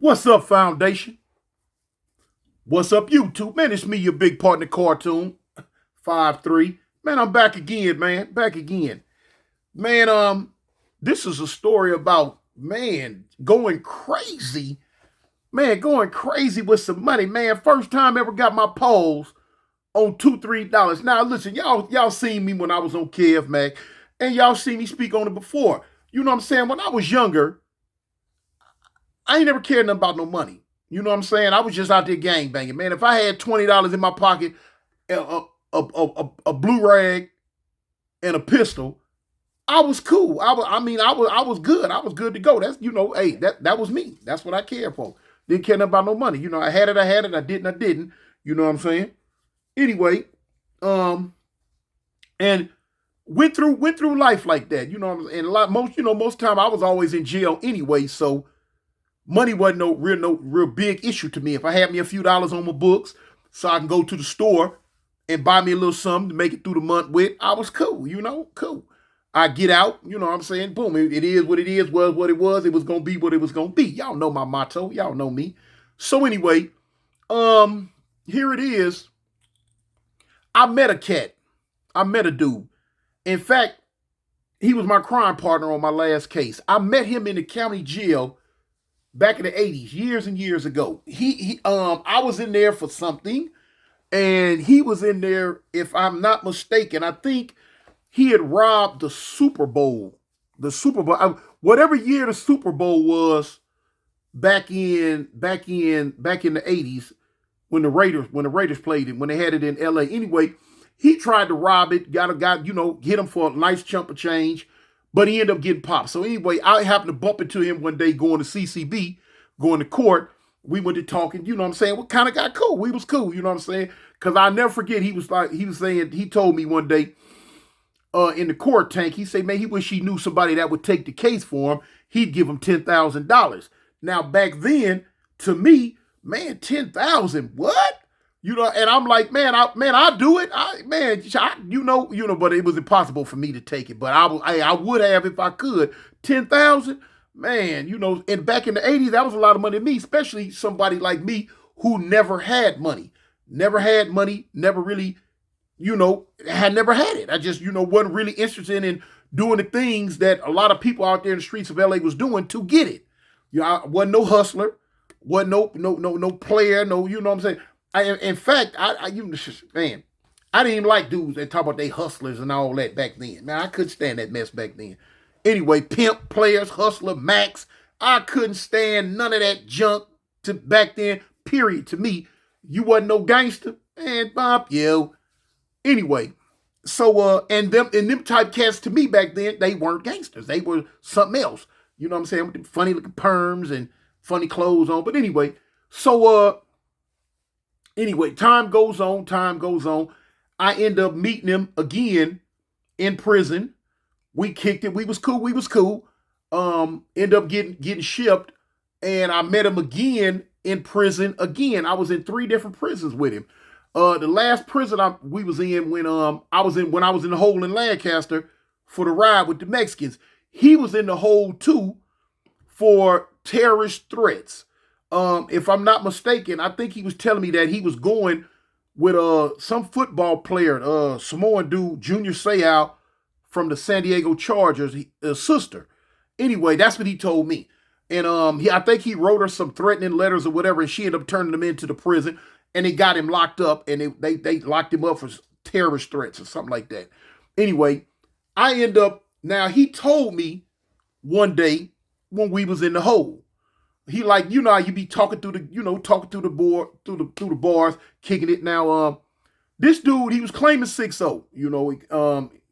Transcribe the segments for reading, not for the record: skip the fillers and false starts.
What's up, Foundation? What's up, YouTube? Man, it's me, your big partner, Cartoon 5'3". Man, I'm back again, man. Back again. Man, this is a story about, man, going crazy. Man, going crazy with some money. Man, first time ever got my polls on $2, $3. Now, listen, y'all seen me when I was on Kev Mac, and y'all seen me speak on it before. You know what I'm saying? When I was younger, I ain't never cared nothing about no money. You know what I'm saying? I was just out there gang banging, man. If I had $20 in my pocket, a blue rag, and a pistol, I was cool. I was good. I was good to go. That's hey, that was me. That's what I cared for. Didn't care nothing about no money. I had it. I had it. I didn't. I didn't. You know what I'm saying? Anyway, and went through life like that. And most time I was always in jail anyway. So money wasn't no real big issue to me. If I had me a few dollars on my books, so I can go to the store and buy me a little something to make it through the month with, I was cool. Cool. I get out, you know what I'm saying? Boom, it is what it is, was what it was. It was gonna be what it was gonna be. Y'all know my motto. Y'all know me. So anyway, here it is. I met a cat. I met a dude. In fact, he was my crime partner on my last case. I met him in the county jail back in the 80s, years and years ago. I was in there for something, and he was in there, if I'm not mistaken. I think he had robbed the Super Bowl. Whatever year the Super Bowl was back in the 80s, when the Raiders played it, when they had it in LA. Anyway, he tried to rob it, hit him for a nice chunk of change, but he ended up getting popped. So anyway, I happened to bump into him one day going to CCB, going to court. We went to talking, you know what I'm saying? We kind of got cool. We was cool, you know what I'm saying? Because I'll never forget, he told me one day, in the court tank, he said, man, he wish he knew somebody that would take the case for him. He'd give him $10,000. Now, back then, to me, man, 10,000, what? And I'm like, I'll do it. But it was impossible for me to take it. But I would have if I could. 10,000, man, and back in the 80s, that was a lot of money to me, especially somebody like me who never had money. Never had money, never really, had never had it. I just, wasn't really interested in doing the things that a lot of people out there in the streets of LA was doing to get it. I wasn't no hustler, wasn't no player, you know what I'm saying? In fact, I didn't even like dudes that talk about they hustlers and all that back then. Man, I couldn't stand that mess back then. Anyway, pimp, players, hustler, max, I couldn't stand none of that junk to back then, period. To me, you wasn't no gangster, man, Bob, yo. Anyway, so, and them type cats to me back then, they weren't gangsters. They were something else. You know what I'm saying? With the funny looking perms and funny clothes on. But anyway, so, time goes on. I end up meeting him again in prison. We kicked it. We was cool. End up getting shipped, and I met him again in prison again. I was in 3 different prisons with him. The last prison we was in when I was in the hole in Lancaster for the ride with the Mexicans. He was in the hole too for terrorist threats. If I'm not mistaken, I think he was telling me that he was going with some football player, Samoan dude, Junior Seau from the San Diego Chargers, sister. Anyway, that's what he told me. And I think he wrote her some threatening letters or whatever, and she ended up turning him into the prison, and they got him locked up, and they locked him up for terrorist threats or something like that. Anyway, now he told me one day when we was in the hole, he like, how you be talking through the bars, kicking it. Now, this dude, he was claiming 6-0,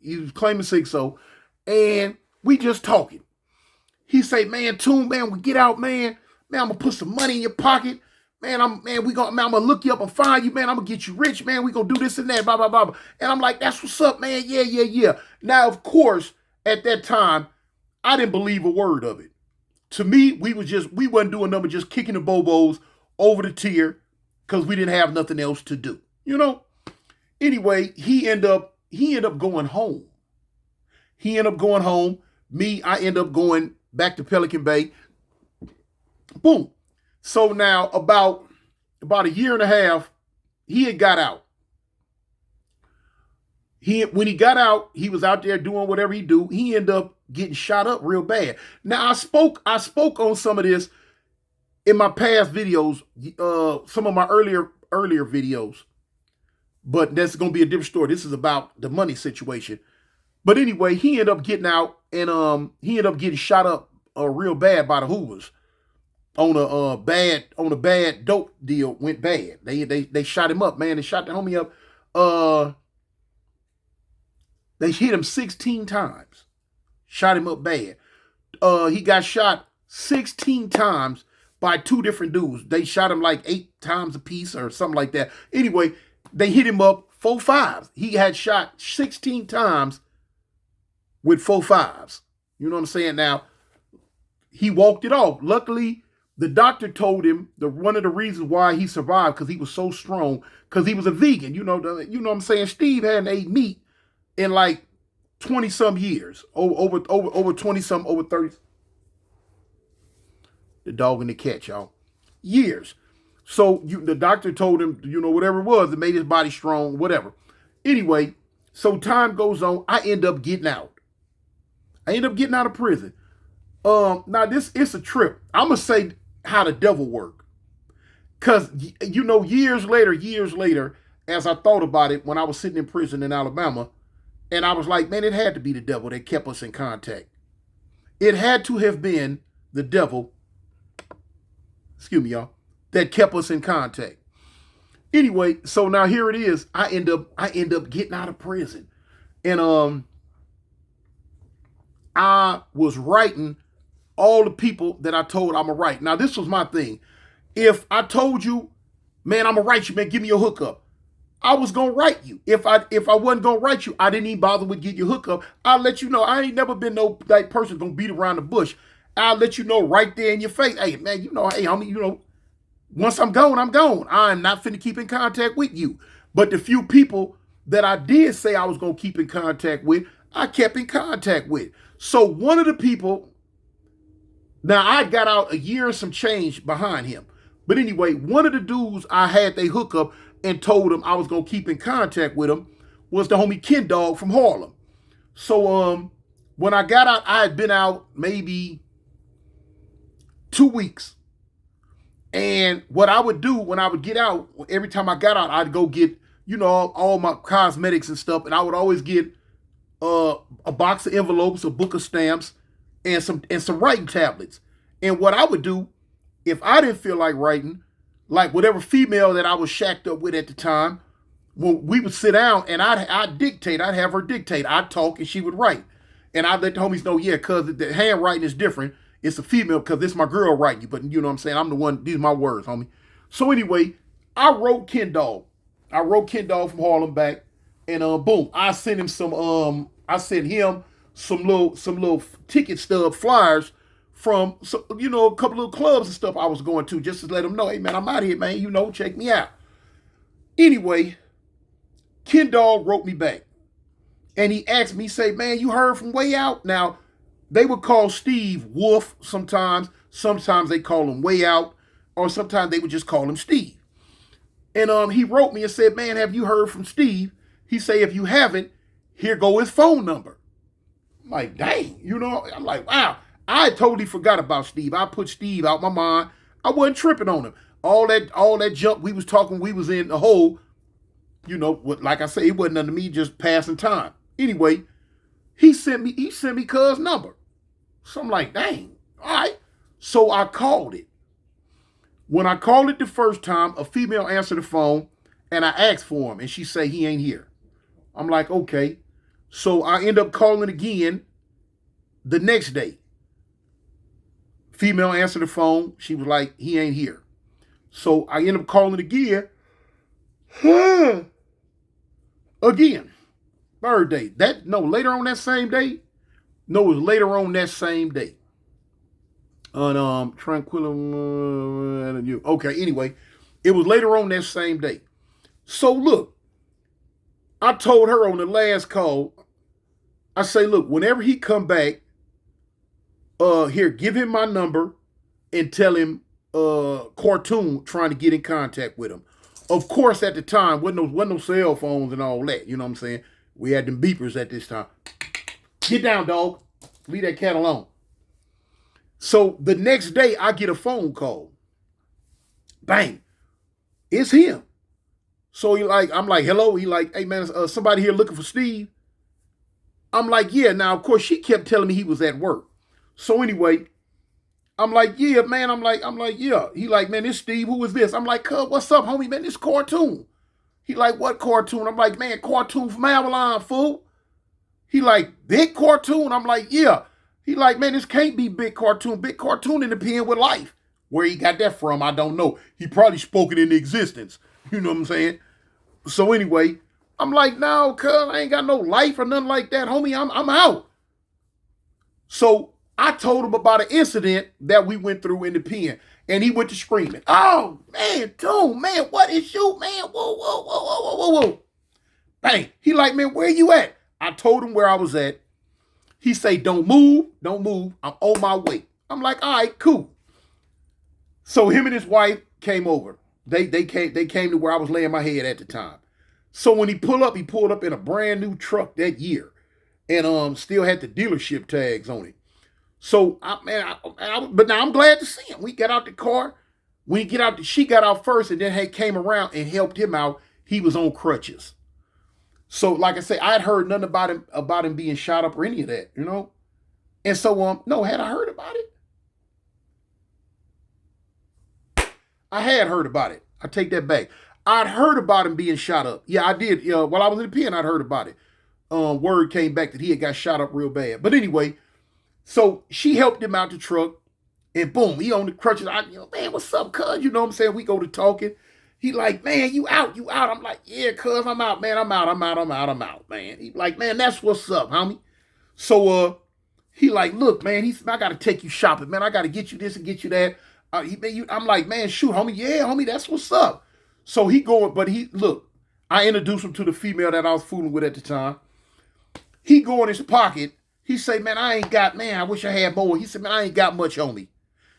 he was claiming 6-0, and we just talking. He say, man, Toon, man, we get out, man, I'm gonna put some money in your pocket, man, I'm gonna look you up and find you, man, I'm gonna get you rich, man, we gonna do this and that, blah, blah, blah. And I'm like, that's what's up, man, yeah. Now, of course, at that time, I didn't believe a word of it. To me, we wasn't doing nothing, just kicking the bobos over the tier because we didn't have nothing else to do, Anyway, he ended up going home. Me, I end up going back to Pelican Bay. Boom. So now about a year and a half, he had got out. When he got out, he was out there doing whatever he do. He ended up getting shot up real bad. Now I spoke on some of this in my past videos, some of my earlier videos, but that's gonna be a different story. This is about the money situation. But anyway, he ended up getting out, and he ended up getting shot up real bad by the Hoovers on a bad dope deal. Went bad. They shot him up, man. They shot the homie up. They hit him 16 times. Shot him up bad. He got shot 16 times by two different dudes. They shot him like 8 times a piece or something like that. Anyway, they hit him up 4.5s. He had shot 16 times with 4.5s. You know what I'm saying? Now, he walked it off. Luckily, the doctor told him one of the reasons why he survived, because he was so strong, because he was a vegan. You know what I'm saying? Steve hadn't ate meat in like 20 some years, over 20 some, over 30. The dog and the cat, y'all. Years. So the doctor told him, whatever it was, it made his body strong, whatever. Anyway, so time goes on. I end up getting out. I end up getting out of prison. Now it's a trip. I'm gonna say how the devil work, cause years later, as I thought about it when I was sitting in prison in Alabama, and I was like, man, it had to be the devil that kept us in contact. It had to have been the devil, excuse me, y'all, that kept us in contact. Anyway, so now here it is. I end up getting out of prison. And I was writing all the people that I told I'm gonna write. Now, this was my thing. If I told you, man, I'm gonna write you, man, give me your hookup, I was gonna write you. If I wasn't gonna write you, I didn't even bother with getting your hookup. I'll let you know. I ain't never been no like person gonna beat around the bush. I'll let you know right there in your face. Hey, man, hey, homie, once I'm gone, I'm gone. I'm not finna keep in contact with you. But the few people that I did say I was gonna keep in contact with, I kept in contact with. So one of the people, now I got out a year and some change behind him. But anyway, one of the dudes I had they hook up and told him I was gonna keep in contact with him was the homie Ken Dog from Harlem. So when I got out, I had been out maybe 2 weeks. And what I would do when I would get out, every time I got out, I'd go get, all my cosmetics and stuff. And I would always get a box of envelopes, a book of stamps, and some writing tablets. And what I would do, if I didn't feel like writing, like whatever female that I was shacked up with at the time, when we would sit down and I'd dictate, I'd have her dictate. I'd talk and she would write. And I'd let the homies know, yeah, because the handwriting is different. It's a female because it's my girl writing you. But you know what I'm saying? I'm the one, these are my words, homie. So anyway, I wrote Ken Dog. I wrote Ken Dog from Harlem back. And boom, I sent him some little ticket stub flyers from a couple of clubs and stuff I was going to, just to let them know, hey man, I'm out here, man. Check me out. Anyway, Ken Dog wrote me back. And he asked me, say, man, you heard from Way Out? Now, they would call Steve Wolf sometimes. Sometimes they call him Way Out. Or sometimes they would just call him Steve. And he wrote me and said, man, have you heard from Steve? He say, if you haven't, here go his phone number. I'm like, dang, I'm like, wow. I totally forgot about Steve. I put Steve out my mind. I wasn't tripping on him. All that junk we was talking, we was in the hole. Like I say, it wasn't under me, just passing time. Anyway, he sent me cuz number. So I'm like, dang, all right. So I called it. When I called it the first time, a female answered the phone and I asked for him and she say he ain't here. I'm like, okay. So I end up calling again the next day. Female answered the phone. She was like, he ain't here. So I end up calling again. Again. Third day. Later on that same day. No, it was later on that same day. On Tranquilla. Okay, anyway. It was later on that same day. So look. I told her on the last call, I say, look, whenever he come back, here, give him my number and tell him cartoon trying to get in contact with him. Of course, at the time, wasn't no cell phones and all that. You know what I'm saying? We had them beepers at this time. Get down, dog. Leave that cat alone. So the next day, I get a phone call. Bang. It's him. So I'm like, hello. He like, hey man, somebody here looking for Steve. I'm like, yeah. Now, of course, she kept telling me he was at work. So anyway, I'm like, yeah, man. I'm like, yeah. He like, man, this Steve. Who is this? I'm like, cuz, what's up, homie, man? This cartoon. He like, what cartoon? I'm like, man, cartoon from Avalon, fool. He like, big cartoon? I'm like, yeah. He like, man, this can't be big cartoon. Big cartoon in the pen with life. Where he got that from, I don't know. He probably spoke it into existence. You know what I'm saying? So anyway, I'm like, no, cuz, I ain't got no life or nothing like that, homie. I'm out. So I told him about an incident that we went through in the pen. And he went to screaming. Oh, man, Toon, man, what is you, man? Whoa, whoa, whoa, whoa, whoa, whoa. Bang. He like, man, where you at? I told him where I was at. He say, don't move. I'm on my way. I'm like, all right, cool. So him and his wife came over. They came to where I was laying my head at the time. So when he pulled up in a brand new truck that year, and still had the dealership tags on it. So but now I'm glad to see him. We got out the car. She got out first, and then came around and helped him out. He was on crutches. So like I say, I had heard nothing about him being shot up or any of that, you know. And so no, had I heard about it? I had heard about it. I take that back. I'd heard about him being shot up. Yeah, I did. While I was in the pen, I'd heard about it. Word came back that he had got shot up real bad. But anyway, so she helped him out the truck, and boom, he on the crutches. Man, what's up, cuz? You know what I'm saying? We go to talking. He like, man, you out. I'm like, yeah, cuz, I'm out, man. I'm out, man. He like, man, that's what's up, homie. So he like, look, man, I gotta take you shopping, man. I gotta get you this and get you that. I'm like, man, shoot, homie, yeah, homie, that's what's up. So he going, but I introduced him to the female that I was fooling with at the time. He go in his pocket. He say, man, I wish I had more. He said, man, I ain't got much on me.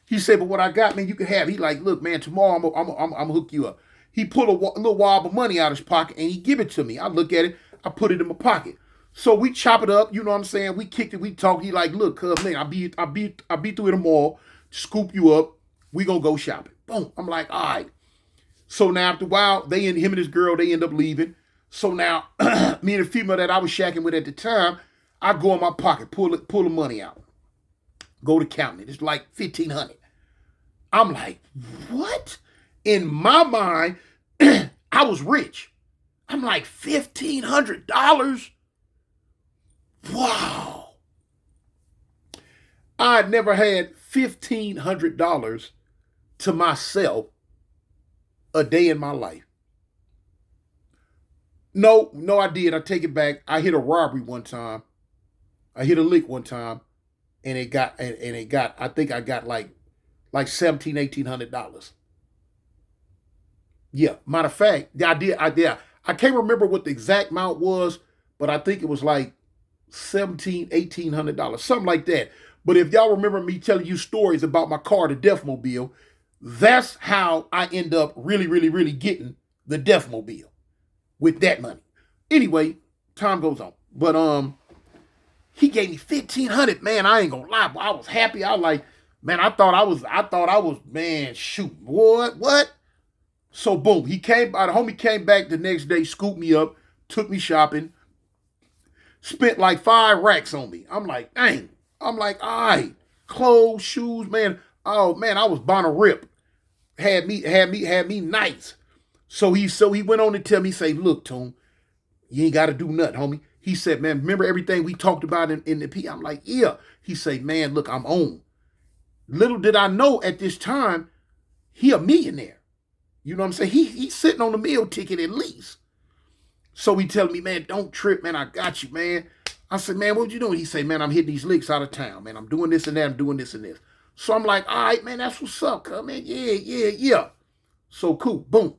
He said, but what I got, man, you can have. He like, look, man, tomorrow I'm gonna hook you up. He pull a little wad of money out of his pocket and he give it to me. I look at it. I put it in my pocket. So we chop it up. You know what I'm saying? We kicked it. We talked. He like, look, cuz, man, I'll be through in the mall. Scoop you up. We gonna go shopping. Boom. I'm like, all right. So now after a while, him and his girl, they end up leaving. So now, me and the female that I was shacking with at the time, I go in my pocket, pull the money out, go to counting it. It's like $1,500. I'm like, what? In my mind, I was rich. I'm like, $1,500? Wow. I'd never had $1,500 to myself a day in my life. No, I did. I take it back. I hit a robbery one time. I hit a lick one time, and it got. I think I got like $1,700-$1,800. Yeah. Matter of fact, I did. I can't remember what the exact amount was, but I think it was like $1,700-$1,800, something like that. But if y'all remember me telling you stories about my car, the Deathmobile, that's how I end up really, really, really getting the Deathmobile with that money. Anyway, time goes on. But he gave me $1,500. Man, I ain't gonna lie, boy, I was happy. I was like, man, I thought I was, man, shoot, what? So boom, the homie came back the next day, scooped me up, took me shopping, spent like 5 racks on me. I'm like, dang. I'm like, all right, clothes, shoes, man. Oh man, I was bound to rip. Had me nice. So he went on to tell me, say, look, Toon, you ain't gotta do nothing, homie. He said, man, remember everything we talked about in the P? I'm like, yeah. He said, man, look, I'm on. Little did I know at this time, he a millionaire. You know what I'm saying? He's sitting on the meal ticket at least. So he telling me, man, don't trip, man. I got you, man. I said, man, what you doing? He said, man, I'm hitting these licks out of town, man. I'm doing this and that. I'm doing this and this. So I'm like, all right, man, that's what's up, cuz, man. Yeah. So cool. Boom.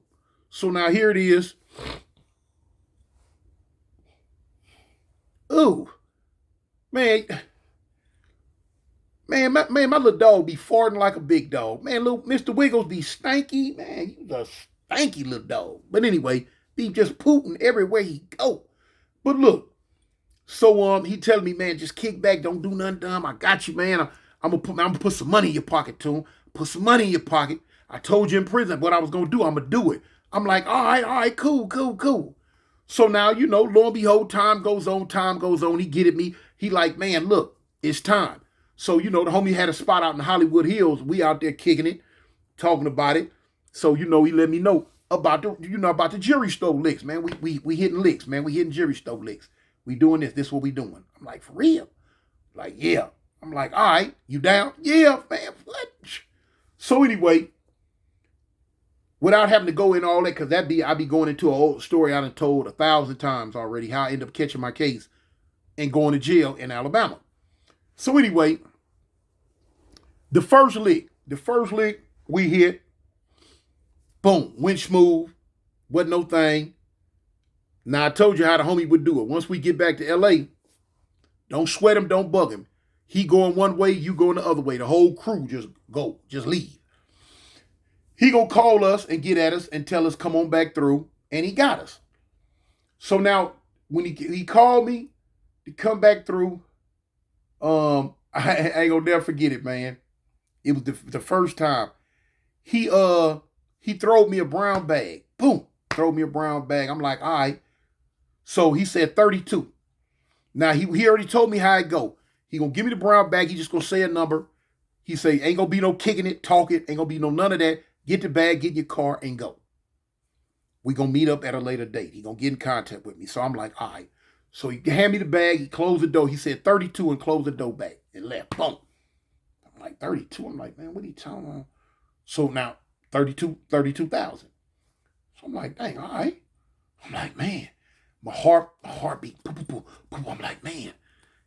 So now here it is. Ooh. Man, Man, my little dog be farting like a big dog. Man, little Mr. Wiggles be stanky. Man, you a stanky little dog. But anyway, be just pooting everywhere he go. But look, so he telling me, man, just kick back, don't do nothing dumb. I got you, man. I'm gonna put some money in your pocket, too. Put some money in your pocket. I told you in prison what I was gonna do. I'm gonna do it. I'm like, all right, cool. So now, lo and behold, time goes on. He get at me. He like, man, look, it's time. So, the homie had a spot out in the Hollywood Hills. We out there kicking it, talking about it. So, he let me know about the jury stove licks, man. We hitting licks, man. We hitting jury stove licks. We doing this. This what we doing. I'm like, for real? Like, yeah. I'm like, all right, you down? Yeah, man. What? So anyway, without having to go in all that, because I'd be going into an old story I done told 1,000 times already, how I end up catching my case and going to jail in Alabama. So anyway, the first lick we hit, boom, went smooth, wasn't no thing. Now I told you how the homie would do it. Once we get back to LA, don't sweat him, don't bug him. He going one way, you going the other way. The whole crew just leave. He gonna call us and get at us and tell us come on back through, and he got us. So now when he called me to come back through, I ain't gonna never forget it, man. It was the first time. He throwed me a brown bag. Boom, throw me a brown bag. I'm like, all right. So he said 32. Now he already told me how it go. He gonna give me the brown bag. He just gonna say a number. He say ain't gonna be no kicking it, talking. Ain't gonna be no none of that. Get the bag, get in your car, and go. We gonna meet up at a later date. He gonna get in contact with me. So I'm like, all right. So he hand me the bag. He closed the door. He said 32 and closed the door back and left. Boom. I'm like 32. I'm like, man, what are you talking about? So now 32,000. So I'm like, dang, all right. I'm like, man, my heartbeat. I'm like, man,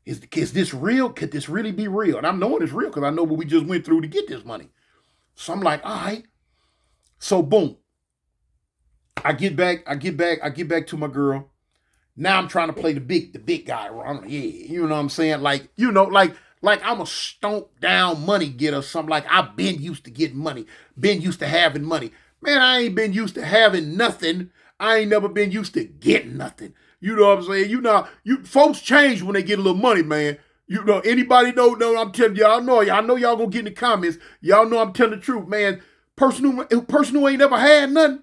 is this real? Could this really be real? And I'm knowing it's real because I know what we just went through to get this money. So I'm like, all right. So boom. I get back to my girl. Now I'm trying to play the big guy around. Yeah, you know what I'm saying? Like I'm a stomp down money getter, something like I've been used to getting money, been used to having money. Man, I ain't been used to having nothing. I ain't never been used to getting nothing. You know what I'm saying? You folks change when they get a little money, man. Anybody know, I'm telling y'all know y'all gonna get in the comments. Y'all know I'm telling the truth, man. Person who ain't never had nothing,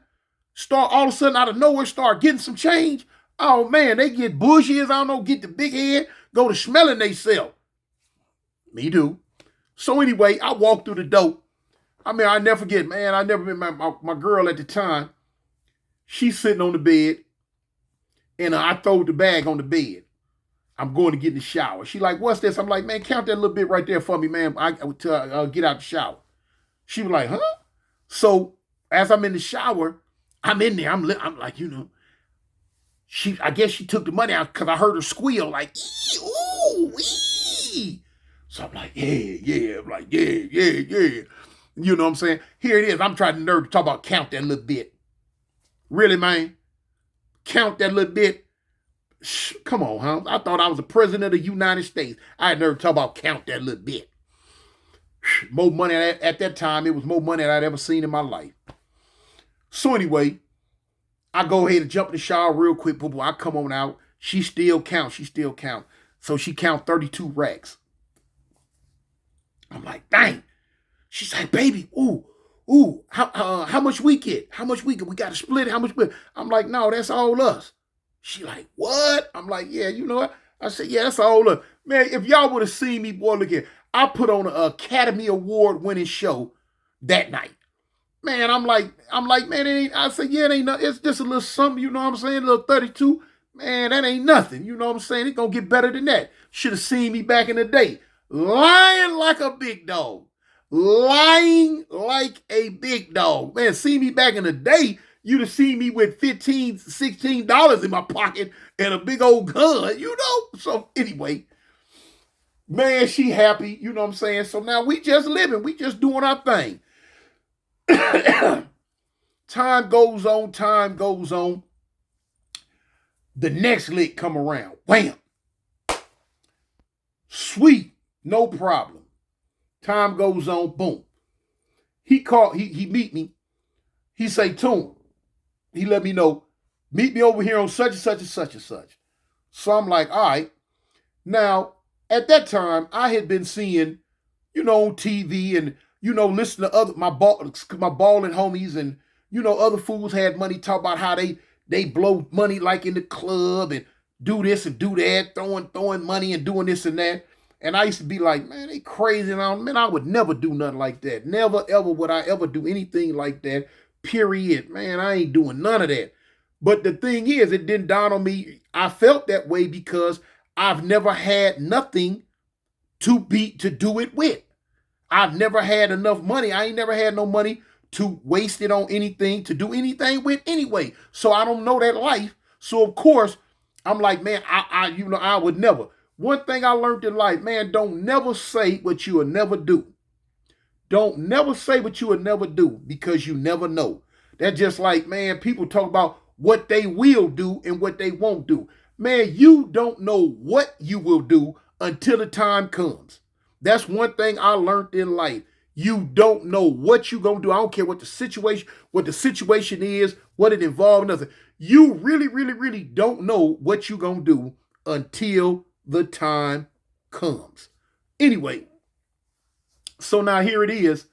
start all of a sudden out of nowhere, start getting some change. Oh man, they get bushy as I don't know, get the big head, go to smelling they self. Me too. So anyway, I walked through the door. I mean, I never forget, man. I never met my girl at the time. She's sitting on the bed, and I throw the bag on the bed. I'm going to get in the shower. She like, what's this? I'm like, man, count that little bit right there for me, man. I'll get out the shower. She was like, huh? So as I'm in the shower, I'm in there. I'm like, I guess she took the money out because I heard her squeal like, ee, ooh, ee. So I'm like, yeah. I'm like, yeah. You know what I'm saying? Here it is. I'm trying to nerve to talk about count that little bit. Really, man? Count that little bit? Come on, huh? I thought I was the president of the United States. I had nerve to talk about count that little bit. More money at that time. It was more money than I'd ever seen in my life. So anyway, I go ahead and jump in the shower real quick. Boo-boo. I come on out. She still counts. So she count 32 racks. I'm like, dang. She's like, baby, how much we get? How much we get? We got to split it. How much? I'm like, no, that's all us. She like, what? I'm like, yeah, you know what? I said, yeah, that's all us. Man, if y'all would have seen me, boy, look here. I put on an Academy Award winning show that night. Man, I'm like, man, it ain't. I said, yeah, it ain't nothing. It's just a little something, you know what I'm saying? A little 32. Man, that ain't nothing. You know what I'm saying? It's going to get better than that. Should have seen me back in the day. Lying like a big dog. Lying like a big dog. Man, see me back in the day, you'd have seen me with $15, $16 in my pocket and a big old gun, So anyway, man, she happy, you know what I'm saying? So now we just living. We just doing our thing. Time goes on. The next lick come around. Wham. Sweet. No problem. Time goes on, boom. He meet me. He say, Tune, he let me know, meet me over here on such and such and such and such. So I'm like, all right. Now, at that time, I had been seeing, on TV and, listen to my balling homies and, other fools had money talk about how they blow money like in the club and do this and do that, throwing money and doing this and that. And I used to be like, man, they crazy. And man, I would never do nothing like that. Never, ever would I ever do anything like that. Period. Man, I ain't doing none of that. But the thing is, it didn't dawn on me. I felt that way because I've never had nothing to do it with. I've never had enough money. I ain't never had no money to waste it on anything, to do anything with anyway. So I don't know that life. So of course, I'm like, man, I would never. One thing I learned in life, man, don't never say what you will never do. Don't never say what you will never do because you never know. That's just like, man, people talk about what they will do and what they won't do. Man, you don't know what you will do until the time comes. That's one thing I learned in life. You don't know what you're going to do. I don't care what the situation is, what it involves, nothing. You really, really, really don't know what you're going to do until the time comes. Anyway, so now here it is.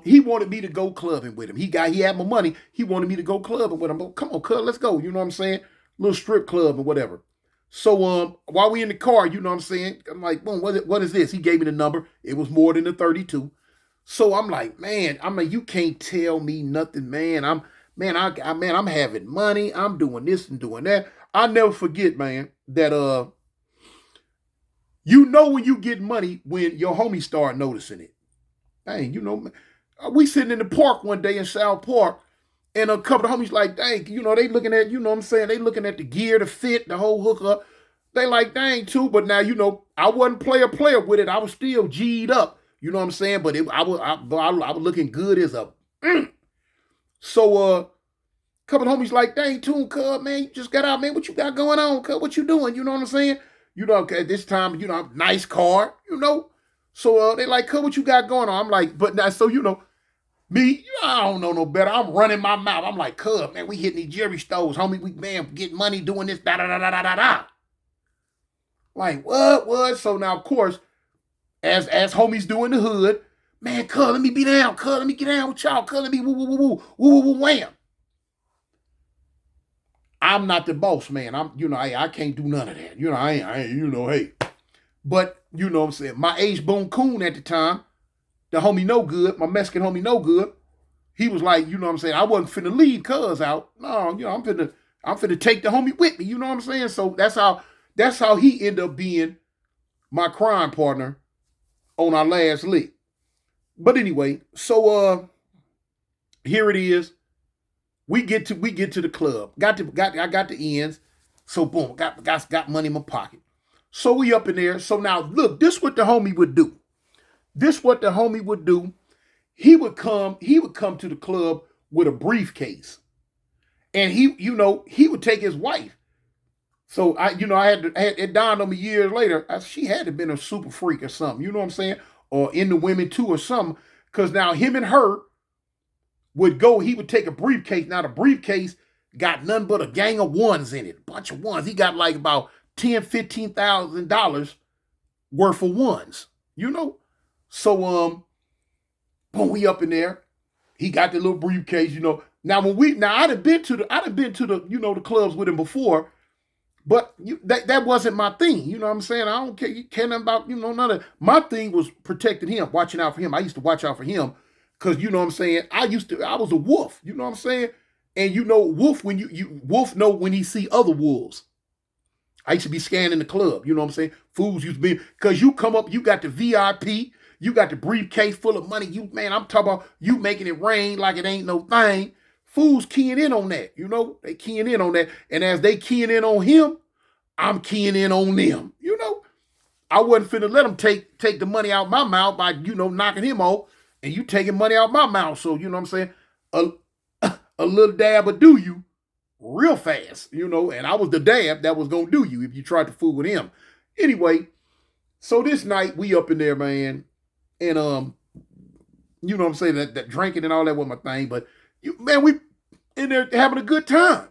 He wanted me to go clubbing with him. He had my money. He wanted me to go clubbing with him. Oh, come on, cuz, let's go. You know what I'm saying? Little strip club or whatever. So while we in the car, you know what I'm saying? I'm like, boom, what is this? He gave me the number. It was more than the 32. So I'm like, man, you can't tell me nothing, man. I'm having money. I'm doing this and doing that. I'll never forget, man, that when you get money when your homies start noticing it. Dang, we sitting in the park one day in South Park, and a couple of homies like, dang, they looking at, what I'm saying, they looking at the gear, the fit, the whole hookup. They like, dang, too, but now, I wasn't player with it. I was still G'd up, you know what I'm saying? But I was looking good as a, So, a couple of homies like, dang, tune, cuz, man, you just got out, man. What you got going on, cuz? What you doing? You know what I'm saying? At this time, nice car, So they like, cuz, what you got going on? I'm like, but now, so, me, I don't know no better. I'm running my mouth. I'm like, cuz, man, we hitting these jewelry stores, homie. We, man, getting money doing this, da-da-da-da-da-da. Like, what? So now, of course, as homies do in the hood, man, cuz, let me be down. Cuz, let me get down with y'all. Cuz, let me woo, wham. I'm not the boss, man. I can't do none of that. I ain't, hey. But, what I'm saying, my H-Bone Coon at the time, the homie No Good, my Mexican homie No Good, he was like, what I'm saying, I wasn't finna leave cuz out. No, I'm finna take the homie with me, you know what I'm saying? So that's how he ended up being my crime partner on our last lick. But anyway, so here it is. We get to the club. I got the ends. So boom, got money in my pocket. So we up in there. So now look, this what the homie would do. He would come to the club with a briefcase. And he would take his wife. So it dawned on me years later, she had to have been a super freak or something, you know what I'm saying? Or into women too or something. Because now him and her would go, he would take a briefcase. Now the briefcase got nothing but a gang of ones in it, a bunch of ones. He got like about $10,000, $15,000 worth of ones, So boom, we up in there. He got the little briefcase, Now I'd have been to the the clubs with him before, but that wasn't my thing. You know what I'm saying? I don't care nothing about none of my thing was protecting him, watching out for him. I used to watch out for him because what I'm saying. I was a wolf. You know what I'm saying? And wolf when wolf know when he see other wolves. I used to be scanning the club. You know what I'm saying? Fools used to be because you come up, you got the VIP. You got the briefcase full of money. I'm talking about you making it rain like it ain't no thing. Fools keying in on that, They keying in on that. And as they keying in on him, I'm keying in on them, I wasn't finna let them take the money out my mouth by, knocking him off. And you taking money out my mouth. So, what I'm saying? A little dab will do you real fast, And I was the dab that was going to do you if you tried to fool with him. Anyway, so this night we up in there, man. And you know what I'm saying, that drinking and all that was my thing. But man, we in there having a good time.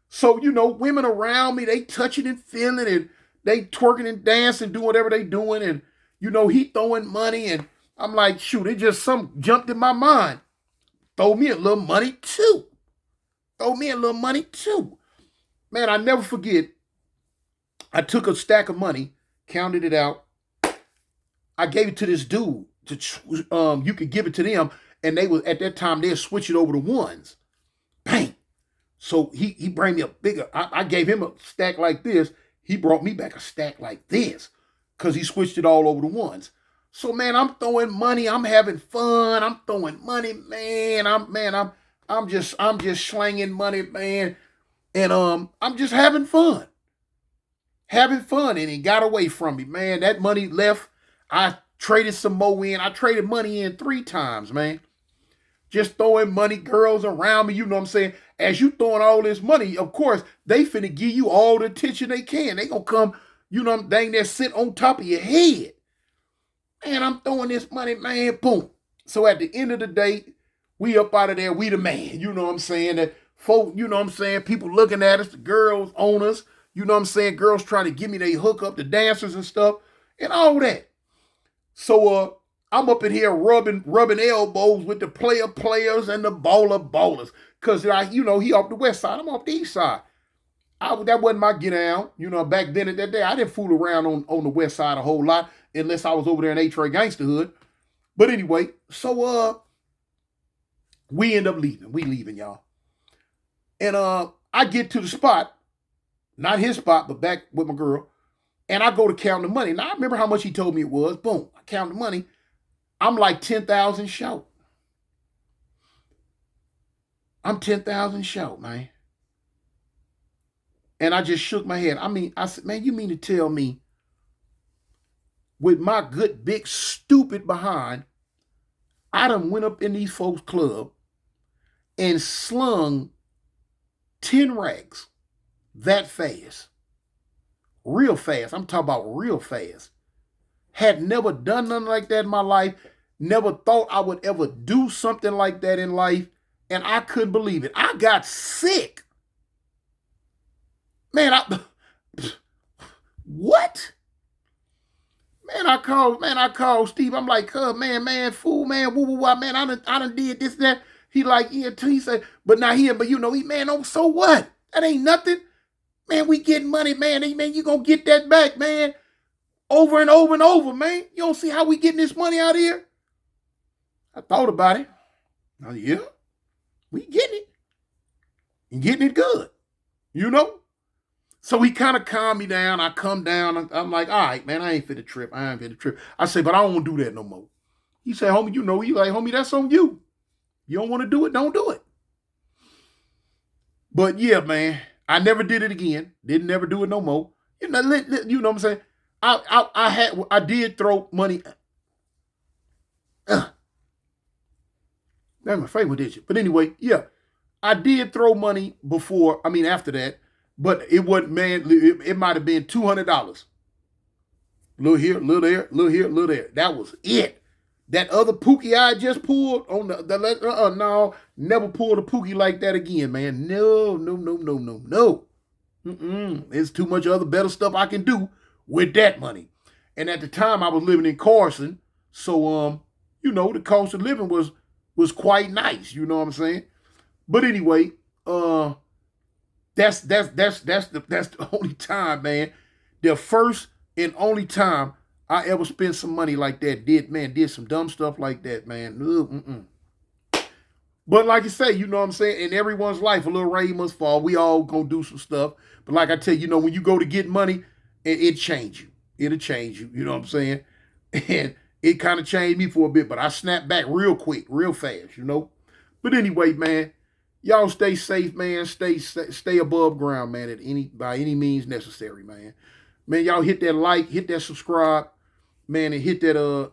So, women around me, they touching and feeling and they twerking and dancing, doing whatever they doing. And, he throwing money. And I'm like, shoot, it just some jumped in my mind. Throw me a little money too. Throw me a little money too. Man, I never forget. I took a stack of money, counted it out. I gave it to this dude. You could give it to them. And they was at that time, they'd switch it over to ones. Bang. So he bring me a bigger. I gave him a stack like this. He brought me back a stack like this, because he switched it all over to ones. So man, I'm throwing money. I'm having fun. I'm throwing money, man. I'm just slanging money, man, and I'm just having fun, and it got away from me, man. That money left. I traded some more in. I traded money in 3 times, man. Just throwing money, girls around me, you know what I'm saying? As you throwing all this money, of course, they finna give you all the attention they can. They gonna come, dang near sit on top of your head. Man, I'm throwing this money, man, boom. So at the end of the day, we up out of there, we the man, you know what I'm saying? That folk, you know what I'm saying? People looking at us, the girls on us, you know what I'm saying? Girls trying to give me they hook up, the dancers and stuff, and all that. So, I'm up in here rubbing elbows with the players and the ballers. Cause he off the west side, I'm off the east side. That wasn't my get down. Back then at that day, I didn't fool around on the west side a whole lot unless I was over there in A-Tray Gangsterhood. But anyway, so we end up leaving. We leaving, y'all. And I get to the spot, not his spot, but back with my girl, and I go to count the money. Now I remember how much he told me it was. Boom, I count the money. I'm like 10,000 short. I'm 10,000 short, man. And I just shook my head. I said, man, you mean to tell me with my good, big, stupid behind, I done went up in these folks' club and slung 10 racks that fast. Real fast. I'm talking about real fast. Had never done nothing like that in my life. Never thought I would ever do something like that in life. And I couldn't believe it. I got sick. Man, what? Man, I called Steve. I'm like, man, fool, man, woo, man, I done did this, that. He like, yeah, too. He said, but not him, but man, oh, so what? That ain't nothing. Man, we getting money, man. Man, you gonna get that back, man. Over and over and over, man. You don't see how we getting this money out here? I thought about it. Oh, yeah, we getting it. And getting it good, So he kind of calmed me down. I come down. I'm like, all right, man, I ain't fit the trip. I say, but I don't want to do that no more. He said, homie, he like, homie, that's on you. You don't want to do it, don't do it. But yeah, man, I never did it again. Didn't never do it no more. You know what I'm saying? I did throw money. That's my favorite dish. But anyway, yeah, I did throw money before. After that, but it wasn't, man. It might have been $200. Little here, little there, little here, little there. That was it. That other Pookie I just pulled on no, never pulled a Pookie like that again, man. No. There's too much other better stuff I can do with that money. And at the time I was living in Carson, so the cost of living was quite nice, you know what I'm saying? But anyway, that's the only time, man. The first and only time I ever spent some money like that. Did some dumb stuff like that, man. But like you say, you know what I'm saying? In everyone's life, a little rain must fall. We all gonna do some stuff. But like I tell you, when you go to get money, it change you. It'll change you. You know what I'm saying? And it kind of changed me for a bit, but I snapped back real quick, real fast, But anyway, man, y'all stay safe, man. Stay above ground, man, by any means necessary, man. Man, y'all hit that like, hit that subscribe, man, and hit the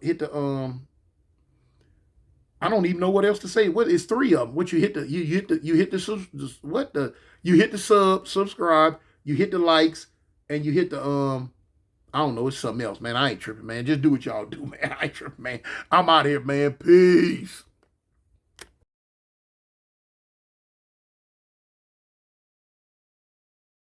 I don't even know what else to say. What it's 3 of them. What you hit the subscribe, you hit the likes, and you hit the I don't know. It's something else, man. I ain't tripping, man. Just do what y'all do, man. I ain't tripping, man. I'm out here, man. Peace.